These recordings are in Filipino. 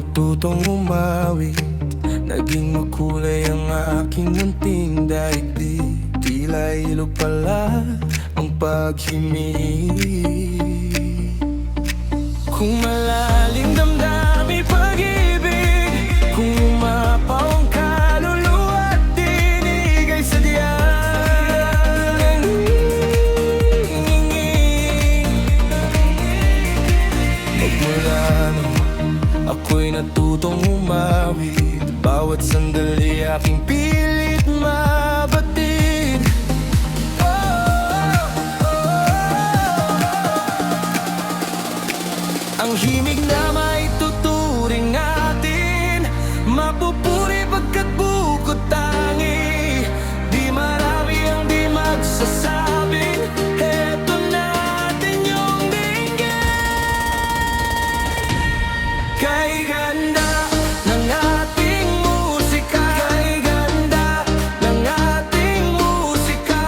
natutong umawi. Naging makulay ang aking munting daigdig. Tila ilog pala ang paghimig. Kung malalim damdamin pag-ibig, kung umapaw ang kaluluwa at tinig ay sadyang magmula nung ako'y natutong umawit, bawat sandali aking pilit mabatid. Ang himig na maituturing natin, mapupuri pagkat bukod tangi. Di marami ang di magsasabing, eto natin yung dinggin. Kay ganda ng ating musika, kay ganda ng ating musika.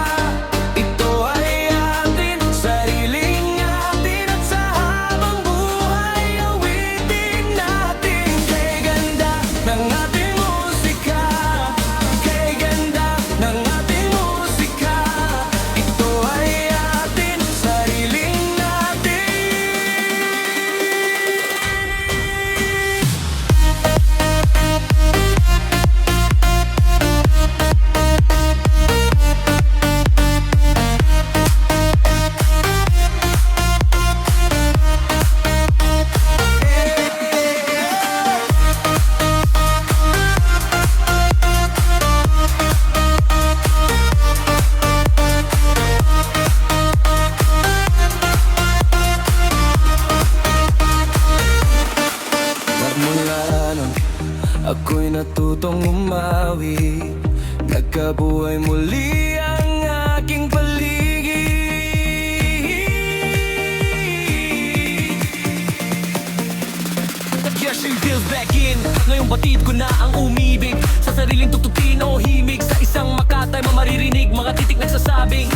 Ito ay atin, sariling atin, at sa habang buhay awitin natin. Kay ganda ng ating musika, kay ganda ng ating musika. Ito ay atin, sariling natin. Magmula nung ako'y natutong umawi, nagkabuhay muli ang aking paligid. Yesterday feels back in, ngayong batid ko na ang umibig. Sa sariling tugtugin o himig, sa isang makatay mamaririnig, mga titik nagsasabing